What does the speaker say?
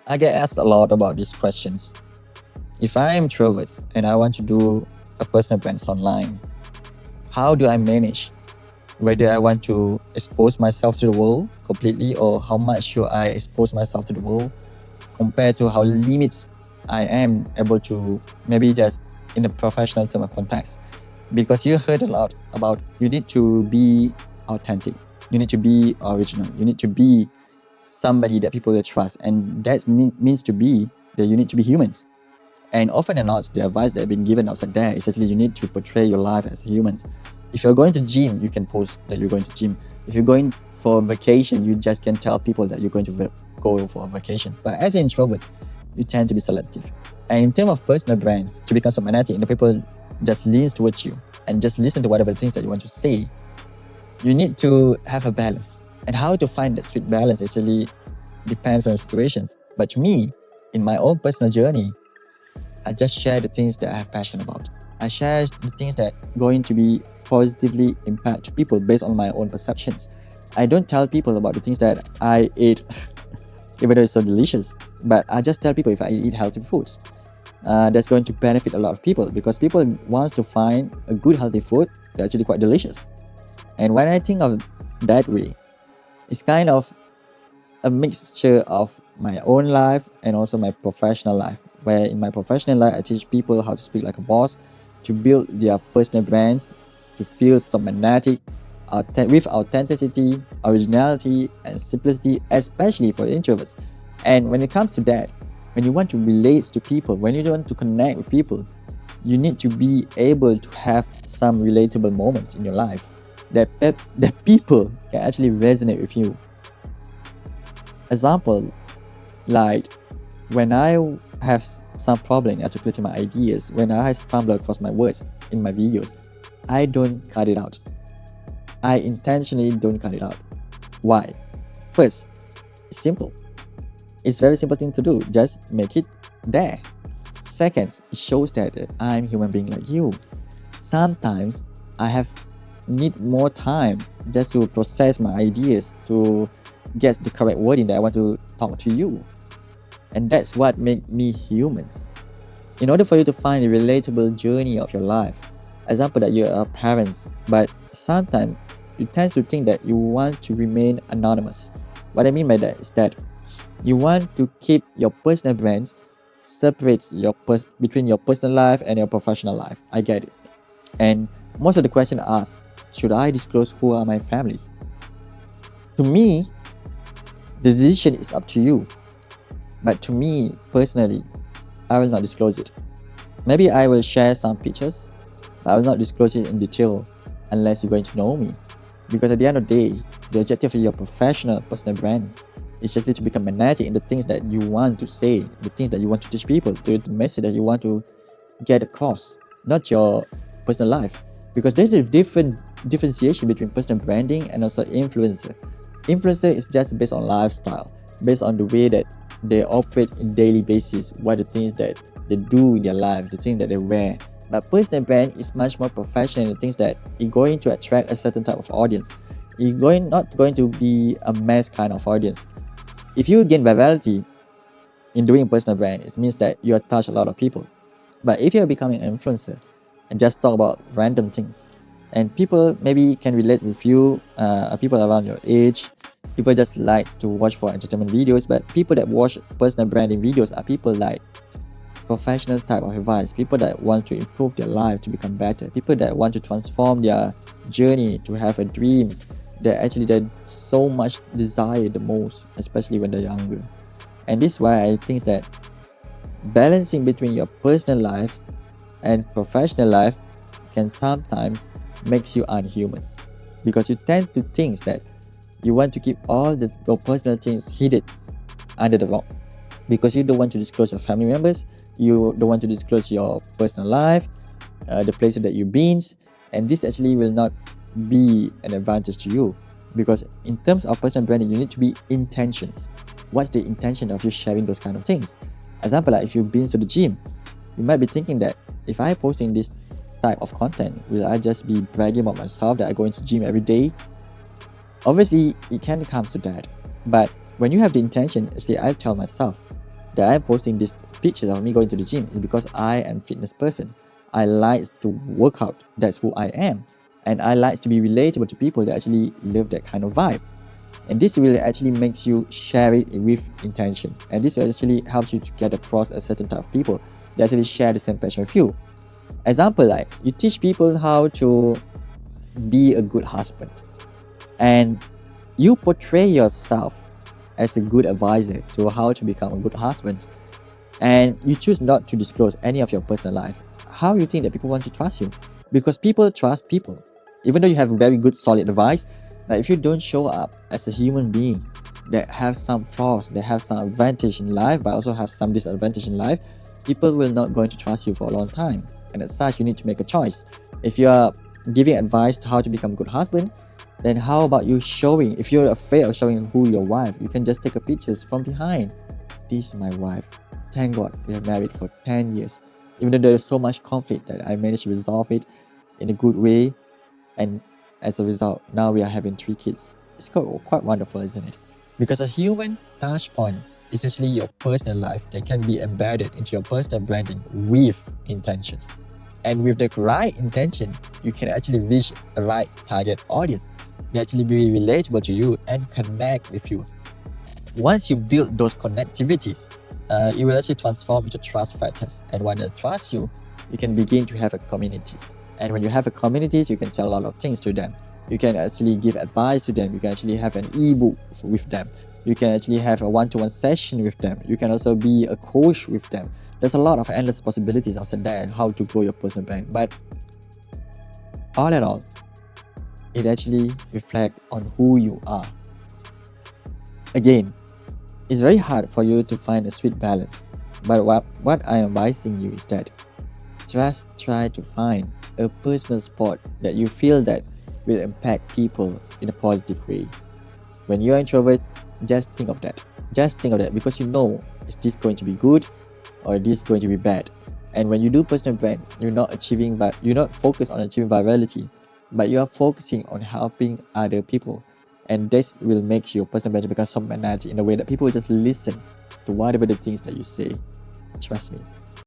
I get asked a lot about these questions. If I am introvert and I want to do a personal brand online, how do I manage whether I want to expose myself to the world completely or how much should I expose myself to the world compared to how limits I am able to maybe just in a professional term of context. Because you heard a lot about you need to be authentic, you need to be original, you need to be somebody that people will trust, and that means to be that you need to be humans. And often and not, the advice that have been given outside there is actually you need to portray your life as humans. If you're going to gym, you can post that you're going to gym. If you're going for a vacation, you just can tell people that you're going to go for a vacation. But as an introvert, you tend to be selective. And in terms of personal brands, to become so magnetic, and the people just leans towards you and just listen to whatever things that you want to say, you need to have a balance. And how to find that sweet balance actually depends on situations. But to me, in my own personal journey, I just share the things that I have passion about. I share the things that going to be positively impact people based on my own perceptions. I don't tell people about the things that I ate, even though it's so delicious. But I just tell people if I eat healthy foods, that's going to benefit a lot of people because people want to find a good healthy food that's actually quite delicious. And when I think of that way, it's kind of a mixture of my own life and also my professional life. Where in my professional life, I teach people how to speak like a boss, to build their personal brands, to feel so magnetic, with authenticity, originality, and simplicity, especially for introverts. And when it comes to that, when you want to relate to people, when you want to connect with people, you need to be able to have some relatable moments in your life that people can actually resonate with you. Example, like when I have some problem in articulating my ideas, when I stumble across my words in my videos, I don't cut it out. I intentionally don't cut it out. Why? First, it's simple. It's very simple thing to do. Just make it there. Second, it shows that I'm a human being like you. Sometimes I have need more time just to process my ideas, to get the correct wording that I want to talk to you. And that's what makes me humans. In order for you to find a relatable journey of your life, example that you are parents, but sometimes you tend to think that you want to remain anonymous. What I mean by that is that you want to keep your personal brands separate between your personal life and your professional life. I get it. And most of the question asked, should I disclose who are my families? To me, the decision is up to you. But to me, personally, I will not disclose it. Maybe I will share some pictures, but I will not disclose it in detail unless you're going to know me. Because at the end of the day, the objective of your professional personal brand is just to become magnetic in the things that you want to say, the things that you want to teach people, the message that you want to get across, not your personal life. Because there's a different differentiation between personal branding and also influencer. Influencer is just based on lifestyle, based on the way that they operate in daily basis, what the things that they do in their life, the things that they wear. But personal brand is much more professional in the things that it's going to attract a certain type of audience. It's not going to be a mass kind of audience. If you gain virality in doing personal brand, it means that you touch a lot of people. But if you're becoming an influencer and just talk about random things, and people maybe can relate with you, people around your age, people just like to watch for entertainment videos, but people that watch personal branding videos are people like professional type of advice, people that want to improve their life to become better, people that want to transform their journey to have a dreams that actually they so much desire the most, especially when they're younger. And this is why I think that balancing between your personal life and professional life can sometimes makes you unhuman, because you tend to think that you want to keep all your personal things hidden under the rock because you don't want to disclose your family members, you don't want to disclose your personal life, the places that you've been, and this actually will not be an advantage to you, because in terms of personal branding, you need to be intentions. What's the intention of you sharing those kind of things? Example, like if you've been to the gym, you might be thinking that if I posting this type of content, will I just be bragging about myself that I go into gym every day? Obviously, it can come to that. But when you have the intention, actually, I tell myself, that I'm posting these pictures of me going to the gym is because I am a fitness person. I like to work out. That's who I am. And I like to be relatable to people that actually live that kind of vibe. And this will actually makes you share it with intention. And this actually helps you to get across a certain type of people that actually share the same passion with you. Example, like you teach people how to be a good husband, and you portray yourself as a good advisor to how to become a good husband, and you choose not to disclose any of your personal life. How you think that people want to trust you? Because people trust people. Even though you have very good solid advice, but if you don't show up as a human being that have some flaws, that have some advantage in life but also have some disadvantage in life, people will not going to trust you for a long time. And as such, you need to make a choice. If you are giving advice to how to become a good husband, then how about you showing? If you're afraid of showing who your wife, you can just take a pictures from behind. This is my wife. Thank God we are married for 10 years. Even though there is so much conflict, that I managed to resolve it in a good way, and as a result, now we are having 3 kids. It's quite wonderful, isn't it? Because a human touch point is actually your personal life that can be embedded into your personal branding with intentions. And with the right intention, you can actually reach the right target audience. They actually be relatable to you and connect with you. Once you build those connectivities, it will actually transform into trust factors. And when they trust you, you can begin to have a communities. And when you have a communities, you can sell a lot of things to them. You can actually give advice to them. You can actually have an ebook with them. You can actually have a one-to-one session with them. You can also be a coach with them. There's a lot of endless possibilities outside there and how to grow your personal brand. But all in all, it actually reflects on who you are. Again, it's very hard for you to find a sweet balance. But what I am advising you is that just try to find a personal spot that you feel that will impact people in a positive way. When you're introverts, just think of that. Just think of that, because you know, is this going to be good or is this going to be bad? And when you do personal brand, you're not focused on achieving virality, but you are focusing on helping other people. And this will make your personal brand become so magnetic in a way that people will just listen to whatever the things that you say. Trust me.